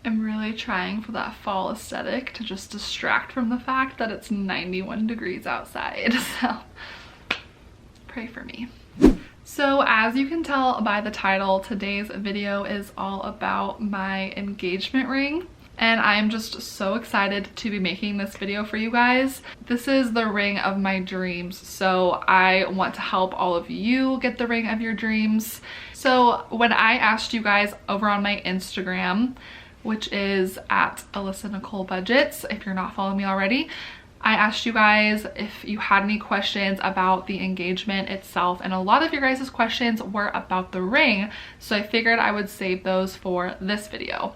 I'm really trying for that fall aesthetic to just distract from the fact that it's 91 degrees outside. So pray for me. So as you can tell by the title, today's video is all about my engagement ring. And I'm just so excited to be making this video for you guys. This is the ring of my dreams, so I want to help all of you get the ring of your dreams. So when I asked you guys over on my Instagram, which is at Alyssa Nicole Budgets, if you're not following me already, I asked you guys if you had any questions about the engagement itself, and a lot of your guys' questions were about the ring, so I figured I would save those for this video.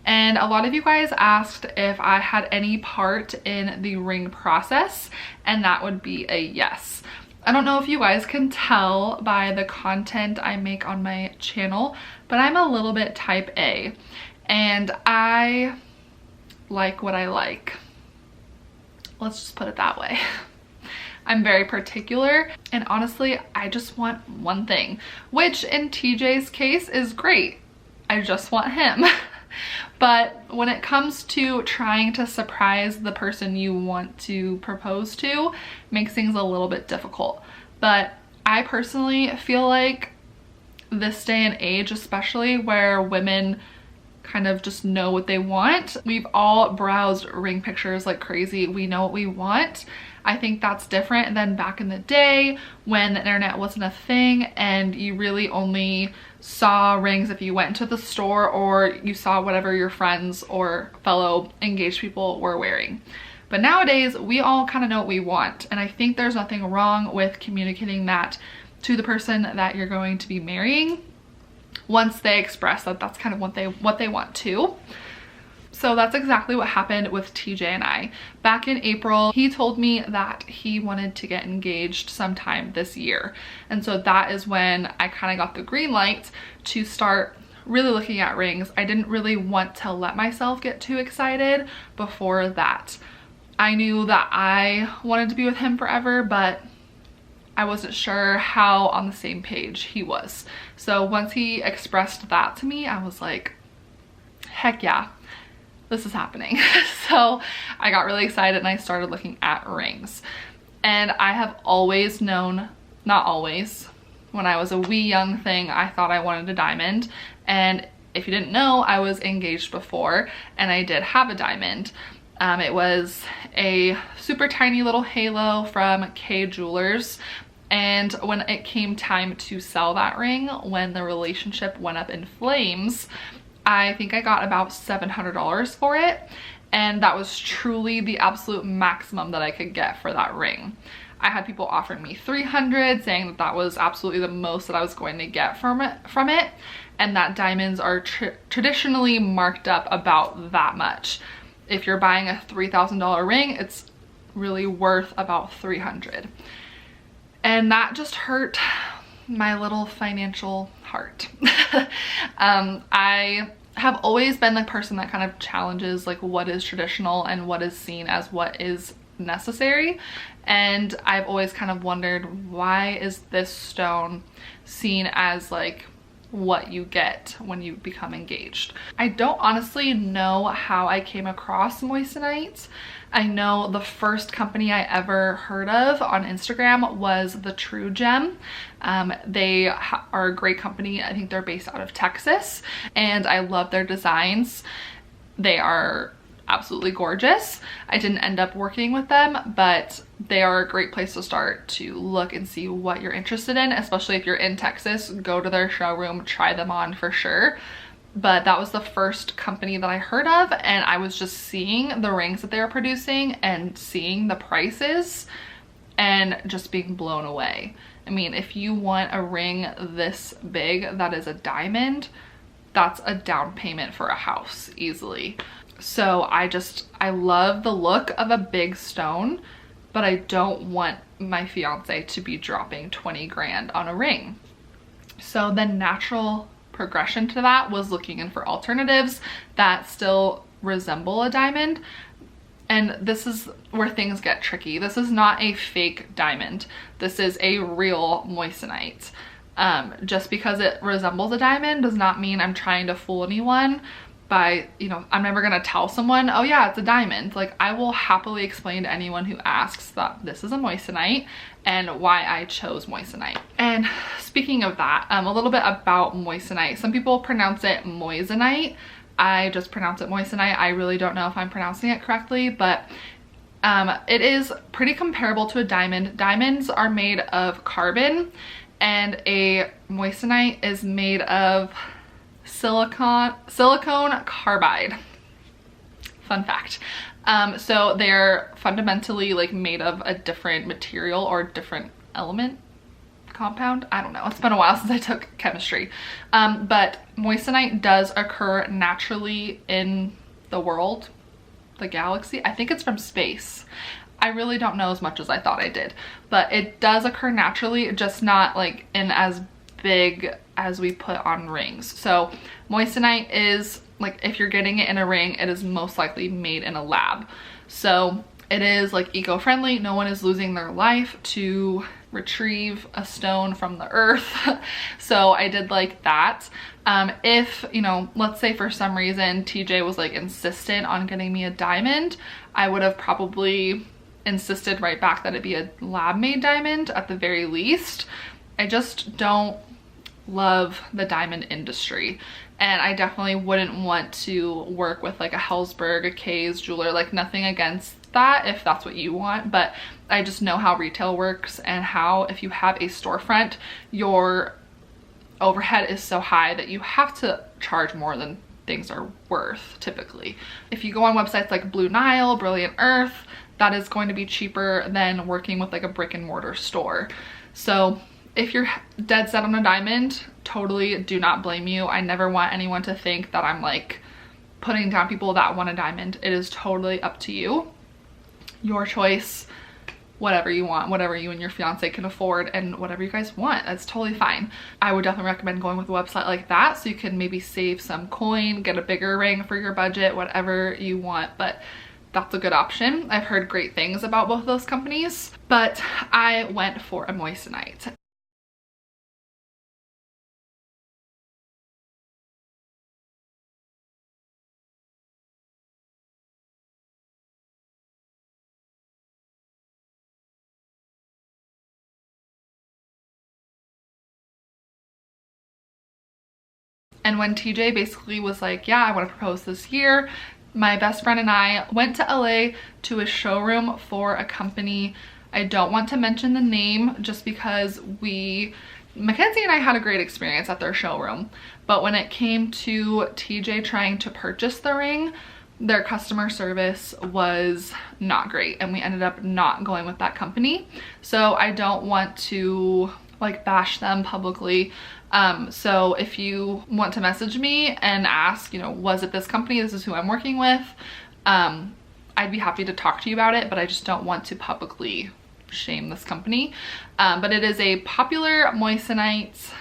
And a lot of you guys asked if I had any part in the ring process, and that would be a yes. I don't know if you guys can tell by the content I make on my channel, but I'm a little bit type A, and I like what I like. Let's just put it that way. I'm very particular, and honestly, I just want one thing, which in TJ's case is great. I just want him. But when it comes to trying to surprise the person you want to propose to, makes things a little bit difficult. But I personally feel like this day and age, especially where women kind of just know what they want, we've all browsed ring pictures like crazy. We know what we want. I think that's different than back in the day when the internet wasn't a thing and you really only saw rings if you went into the store or you saw whatever your friends or fellow engaged people were wearing. But nowadays, we all kind of know what we want, and I think there's nothing wrong with communicating that to the person that you're going to be marrying once they express that that's kind of what they want too. So that's exactly what happened with TJ and I. Back in April, he told me that he wanted to get engaged sometime this year. And so that is when I kind of got the green light to start really looking at rings. I didn't really want to let myself get too excited before that. I knew that I wanted to be with him forever, but I wasn't sure how on the same page he was. So once he expressed that to me, I was like, heck yeah, this is happening. So I got really excited and I started looking at rings. And I have always known, not always, when I was a wee young thing, I thought I wanted a diamond. And if you didn't know, I was engaged before and I did have a diamond. It was a super tiny little halo from K Jewelers. And when it came time to sell that ring, when the relationship went up in flames, I think I got about $700 for it. And that was truly the absolute maximum that I could get for that ring. I had people offering me $300, saying that that was absolutely the most that I was going to get from it. And that diamonds are traditionally marked up about that much. If you're buying a $3,000 ring, it's really worth about $300. And that just hurt my little financial heart. I have always been the person that kind of challenges like what is traditional and what is seen as what is necessary. And I've always kind of wondered, why is this stone seen as like what you get when you become engaged? I don't honestly know how I came across Moissanite. I know the first company I ever heard of on Instagram was the True Gem. They are a great company. I think they're based out of Texas, and I love their designs. They are absolutely gorgeous. I didn't end up working with them, but they are a great place to start to look and see what you're interested in, especially if you're in Texas. Go to their showroom, try them on for sure. But that was the first company that I heard of, and I was just seeing the rings that they were producing and seeing the prices and just being blown away. I mean, if you want a ring this big that is a diamond, that's a down payment for a house easily. So I love the look of a big stone, but I don't want my fiance to be dropping 20 grand on a ring. So the natural progression to that was looking in for alternatives that still resemble a diamond. And this is where things get tricky. This is not a fake diamond. This is a real moissanite. Just because it resembles a diamond does not mean I'm trying to fool anyone. by, you know, I'm never gonna tell someone, oh yeah, it's a diamond. Like, I will happily explain to anyone who asks that this is a moissanite and why I chose moissanite. And speaking of that, a little bit about moissanite. Some people pronounce it moissanite. I just pronounce it moissanite. I really don't know if I'm pronouncing it correctly, but it is pretty comparable to a diamond. Diamonds are made of carbon, and a moissanite is made of silicone carbide. Fun fact. So they're fundamentally like made of a different material or different element, compound. I don't know. It's been a while since I took chemistry. But moissanite does occur naturally in the world, the galaxy. I think it's from space. I really don't know as much as I thought I did, but it does occur naturally, just not like in as big as we put on rings. So moissanite is like, if you're getting it in a ring, it is most likely made in a lab. So it is like eco-friendly. No one is losing their life to retrieve a stone from the earth. So I did like that. If, you know, let's say for some reason TJ was like insistent on getting me a diamond, I would have probably insisted right back that it be a lab made diamond at the very least. I just don't love the diamond industry, and I definitely wouldn't want to work with like a Hellsberg, a Kay's jeweler. Like, nothing against that if that's what you want, but I just know how retail works and how if you have a storefront, your overhead is so high that you have to charge more than things are worth typically. If you go on websites like Blue Nile, Brilliant Earth, that is going to be cheaper than working with like a brick and mortar store. So if you're dead set on a diamond, totally do not blame you. I never want anyone to think that I'm like putting down people that want a diamond. It is totally up to you. Your choice, whatever you want, whatever you and your fiance can afford, and whatever you guys want, that's totally fine. I would definitely recommend going with a website like that so you can maybe save some coin, get a bigger ring for your budget, whatever you want, but that's a good option. I've heard great things about both those companies, but I went for a moissanite. And when TJ basically was like, yeah, I want to propose this year, my best friend and I went to LA to a showroom for a company. I don't want to mention the name just because Mackenzie and I had a great experience at their showroom. But when it came to TJ trying to purchase the ring, their customer service was not great, and we ended up not going with that company. So I don't want to like bash them publicly. So if you want to message me and ask, you know, was it this company? This is who I'm working with. I'd be happy to talk to you about it, but I just don't want to publicly shame this company. But it is a popular moissanite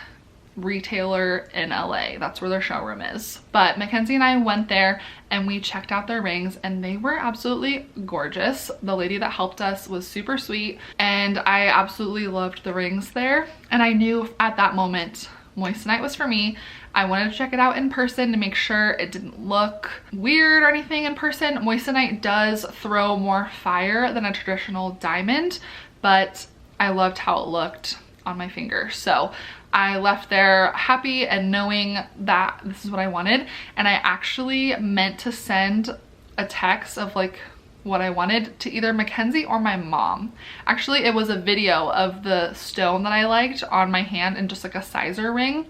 retailer in LA. That's where their showroom is. But Mackenzie and I went there and we checked out their rings, and they were absolutely gorgeous. The lady that helped us was super sweet, and I absolutely loved the rings there. And I knew at that moment moissanite was for me. I wanted to check it out in person to make sure it didn't look weird or anything in person. Moissanite does throw more fire than a traditional diamond, but I loved how it looked on my finger. So I left there happy and knowing that this is what I wanted. And I actually meant to send a text of like what I wanted to either Mackenzie or my mom. Actually, it was a video of the stone that I liked on my hand and just like a sizer ring,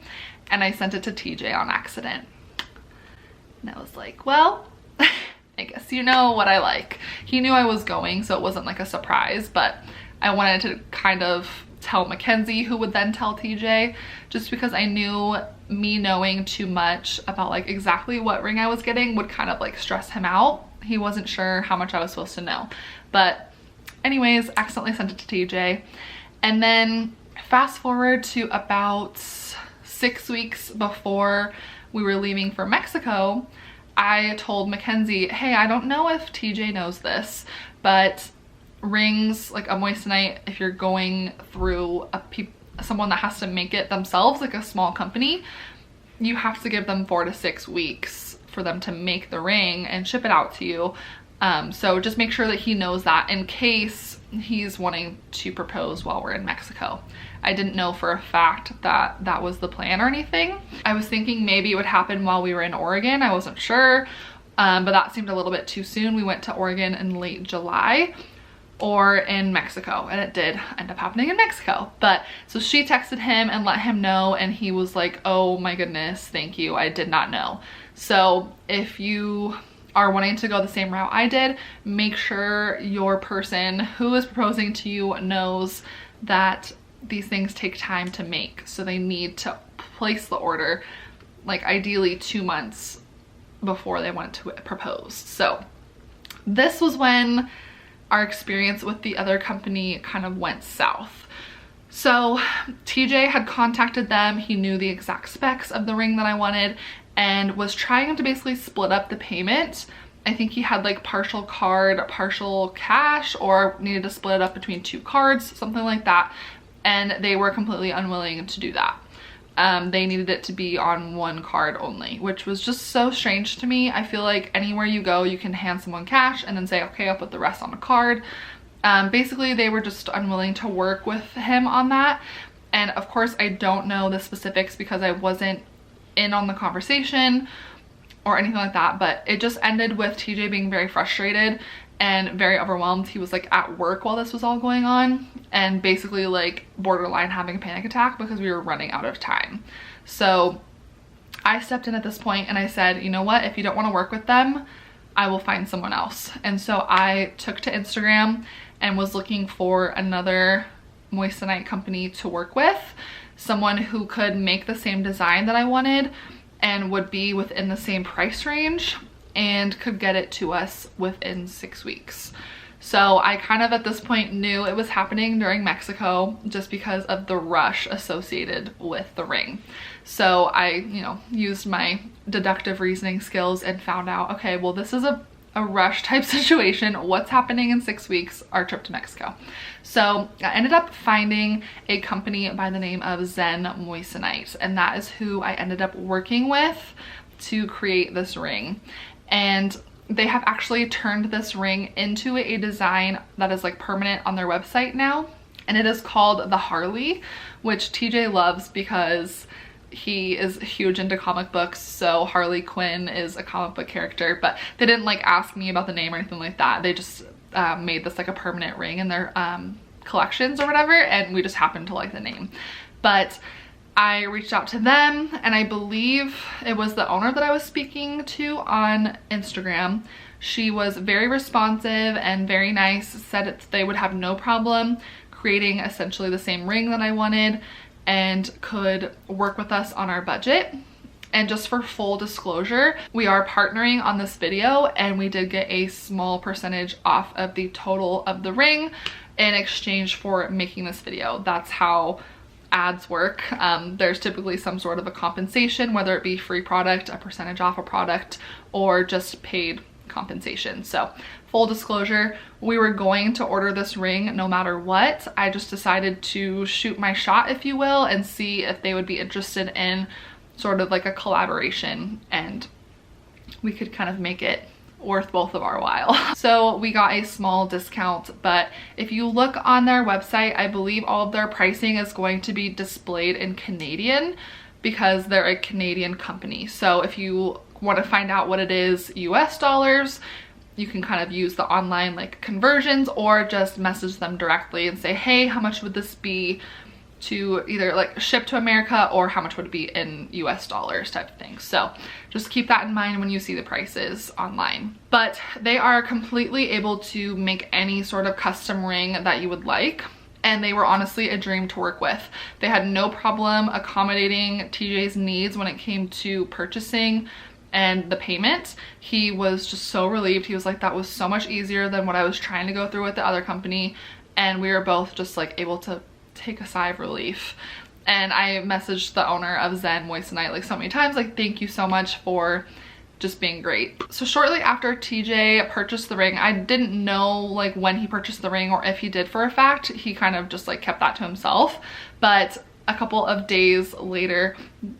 and I sent it to TJ on accident. And I was like, well, I guess you know what I like. He knew I was going, so it wasn't like a surprise, but I wanted to kind of tell Mackenzie, who would then tell TJ, just because I knew me knowing too much about like exactly what ring I was getting would kind of like stress him out. He wasn't sure how much I was supposed to know. But anyways, accidentally sent it to TJ. And then fast forward to about 6 weeks before we were leaving for Mexico, I told Mackenzie, hey, I don't know if TJ knows this, but rings, like a moissanite, if you're going through someone that has to make it themselves, like a small company, you have to give them 4 to 6 weeks for them to make the ring and ship it out to you. So just make sure that he knows that in case he's wanting to propose while we're in Mexico. I didn't know for a fact that that was the plan or anything. I was thinking maybe it would happen while we were in Oregon. I wasn't sure, but that seemed a little bit too soon. We went to Oregon in late July or in Mexico, and it did end up happening in Mexico. But so she texted him and let him know, and he was like, oh my goodness, thank you, I did not know. So if you are wanting to go the same route I did, make sure your person who is proposing to you knows that these things take time to make. So they need to place the order like ideally 2 months before they want to propose. So this was when our experience with the other company kind of went south. So TJ had contacted them. He knew the exact specs of the ring that I wanted and was trying to basically split up the payment. I think he had like partial card, partial cash, or needed to split it up between 2 cards, something like that. And they were completely unwilling to do that. They needed it to be on 1 card only, which was just so strange to me. I feel like anywhere you go, you can hand someone cash and then say, okay, I'll put the rest on a card. Basically, they were just unwilling to work with him on that. And of course, I don't know the specifics because I wasn't in on the conversation or anything like that, but it just ended with TJ being very frustrated and very overwhelmed. He was like at work while this was all going on and basically like borderline having a panic attack because we were running out of time. So I stepped in at this point and I said, you know what, if you don't want to work with them, I will find someone else. And so I took to Instagram and was looking for another Moissanite company to work with, someone who could make the same design that I wanted and would be within the same price range and could get it to us within 6 weeks. So I kind of at this point knew it was happening during Mexico just because of the rush associated with the ring. So I, you know, used my deductive reasoning skills and found out, okay, well, this is a rush type situation. What's happening in 6 weeks? Our trip to Mexico. So I ended up finding a company by the name of Zen Moissanite, and that is who I ended up working with to create this ring. And they have actually turned this ring into a design that is like permanent on their website now. And it is called the Harley, which TJ loves because he is huge into comic books. So Harley Quinn is a comic book character, but they didn't like ask me about the name or anything like that. They just made this like a permanent ring in their collections or whatever. And we just happened to like the name. But I reached out to them, and I believe it was the owner that I was speaking to on Instagram. She was very responsive and very nice, said they would have no problem creating essentially the same ring that I wanted and could work with us on our budget. And just for full disclosure, we are partnering on this video and we did get a small percentage off of the total of the ring in exchange for making this video. That's how ads work. There's typically some sort of a compensation, whether it be free product, a percentage off a product, or just paid compensation. So full disclosure, we were going to order this ring no matter what. I just decided to shoot my shot, if you will, and see if they would be interested in sort of like a collaboration and we could kind of make it worth both of our while. So we got a small discount, but if you look on their website, I believe all of their pricing is going to be displayed in Canadian because they're a Canadian company. So if you want to find out what it is US dollars, you can kind of use the online like conversions or just message them directly and say, hey, how much would this be to either like ship to America, or how much would it be in US dollars type of thing. So just keep that in mind when you see the prices online. But they are completely able to make any sort of custom ring that you would like. And they were honestly a dream to work with. They had no problem accommodating TJ's needs when it came to purchasing and the payment. He was just so relieved. He was like, that was so much easier than what I was trying to go through with the other company. And we were both just like able to take a sigh of relief. And I messaged the owner of Zen Moissanite like so many times, like, thank you so much for just being great. So shortly after TJ purchased the ring, I didn't know like when he purchased the ring or if he did for a fact. He kind of just like kept that to himself. But a couple of days later,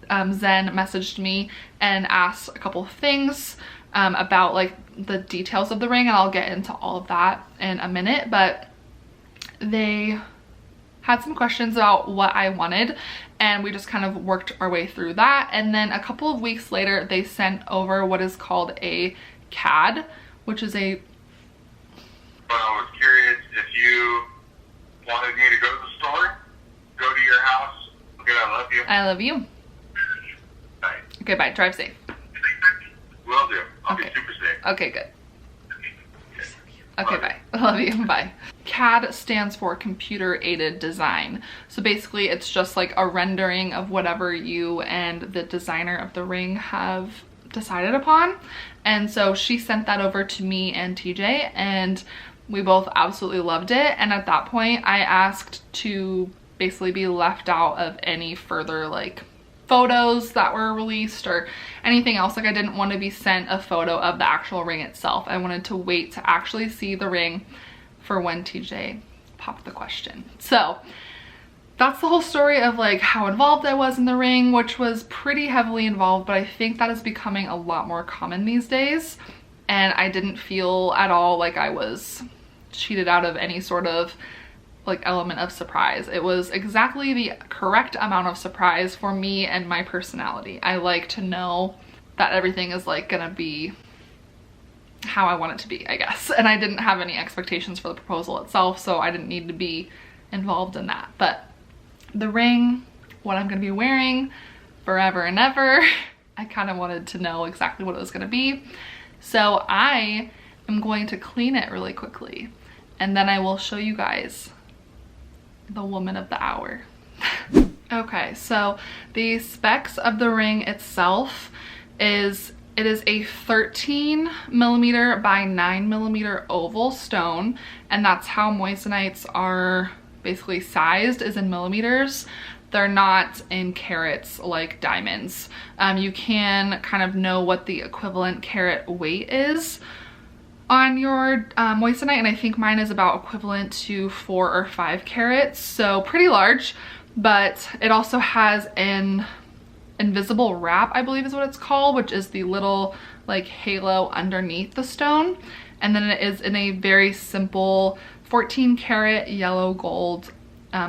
Zen messaged me and asked a couple of things about like the details of the ring, and I'll get into all of that in a minute, but they had some questions about what I wanted, and we just kind of worked our way through that. And then a couple of weeks later, they sent over what is called a CAD, which is a... But I was curious if you wanted me to go to the store, go to your house. Okay, I love you. I love you. Bye. Okay, bye. Drive safe. Will do. I'll Okay. be super safe. Okay, good. Okay, bye. I love you. Bye. CAD stands for computer aided design. So basically it's just like a rendering of whatever you and the designer of the ring have decided upon. And so she sent that over to me and TJ, and we both absolutely loved it. And at that point I asked to basically be left out of any further like photos that were released or anything else. Like I didn't want to be sent a photo of the actual ring itself. I wanted to wait to actually see the ring for when TJ popped the question. So that's the whole story of like how involved I was in the ring, which was pretty heavily involved, but I think that is becoming a lot more common these days. And I didn't feel at all like I was cheated out of any sort of like element of surprise. It was exactly the correct amount of surprise for me and my personality. I like to know that everything is like gonna be how I want it to be, I guess. And I didn't have any expectations for the proposal itself, so I didn't need to be involved in that. But the ring, what I'm gonna be wearing forever and ever, I kind of wanted to know exactly what it was gonna be. So I am going to clean it really quickly, and then I will show you guys the woman of the hour. Okay, so the specs of the ring itself is, it is a 13 millimeter by 9 millimeter oval stone, and that's how moissanites are basically sized, is in millimeters. They're not in carats like diamonds. You can kind of know what the equivalent carat weight is on your moissanite, and I think mine is about equivalent to 4 or 5 carats, so pretty large. But it also has an invisible wrap, I believe is what it's called, which is the little like halo underneath the stone. And then it is in a very simple 14 karat yellow gold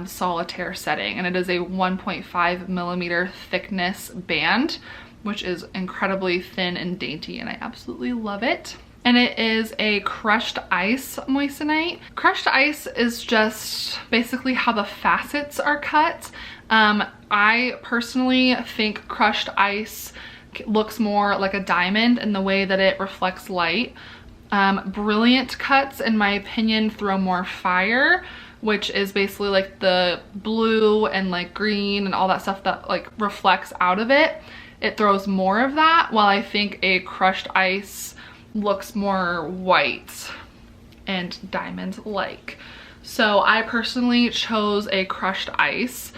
solitaire setting, and it is a 1.5 millimeter thickness band, which is incredibly thin and dainty, and I absolutely love it. And it is a crushed ice moissanite. Crushed ice is just basically how the facets are cut. I personally think crushed ice looks more like a diamond in the way that it reflects light. Brilliant cuts, in my opinion, throw more fire, which is basically like the blue and like green and all that stuff that like reflects out of it. It throws more of that, while I think a crushed ice looks more white and diamond-like. So I personally chose a crushed ice.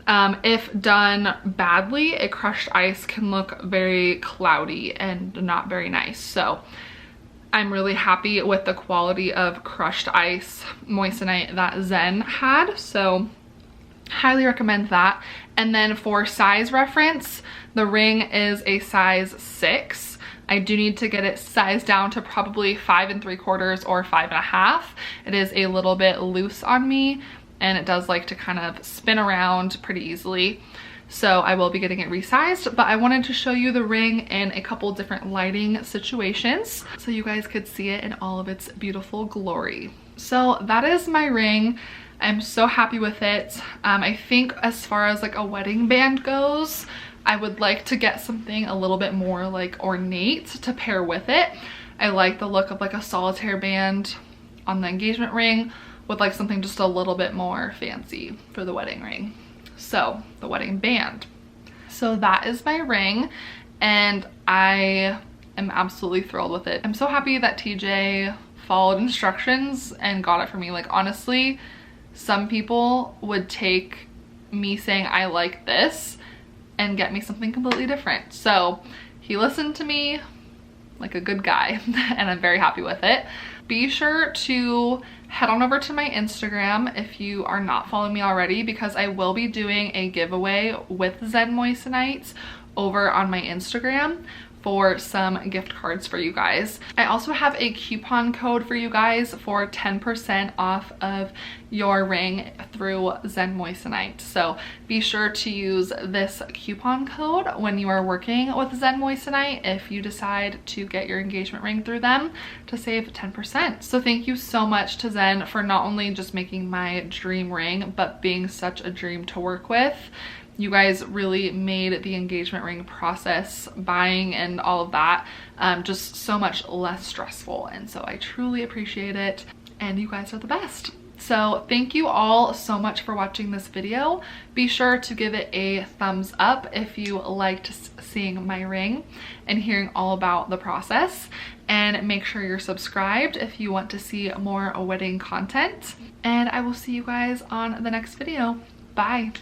If done badly, a crushed ice can look very cloudy and not very nice. So I'm really happy with the quality of crushed ice moissanite that Zen had, so highly recommend that. And then for size reference, the ring is a size 6. I do need to get it sized down to probably 5 3/4 or 5.5. It is a little bit loose on me, and it does like to kind of spin around pretty easily. So I will be getting it resized, but I wanted to show you the ring in a couple different lighting situations so you guys could see it in all of its beautiful glory. So that is my ring. I'm so happy with it. I think as far as like a wedding band goes, I would like to get something a little bit more like ornate to pair with it. I like the look of like a solitaire band on the engagement ring with like something just a little bit more fancy for the wedding ring. So the wedding band. So that is my ring, and I am absolutely thrilled with it. I'm so happy that TJ followed instructions and got it for me. Like honestly, some people would take me saying I like this and get me something completely different. So he listened to me, like a good guy, and I'm very happy with it. Be sure to head on over to my Instagram if you are not following me already, because I will be doing a giveaway with Zen Moissanites over on my Instagram for some gift cards for you guys. I also have a coupon code for you guys for 10% off of your ring through Zen Moissanite. So be sure to use this coupon code when you are working with Zen Moissanite if you decide to get your engagement ring through them to save 10%. So thank you so much to Zen for not only just making my dream ring, but being such a dream to work with. You guys really made the engagement ring process, buying and all of that, just so much less stressful. And so I truly appreciate it. And you guys are the best. So thank you all so much for watching this video. Be sure to give it a thumbs up if you liked seeing my ring and hearing all about the process. And make sure you're subscribed if you want to see more wedding content. And I will see you guys on the next video. Bye.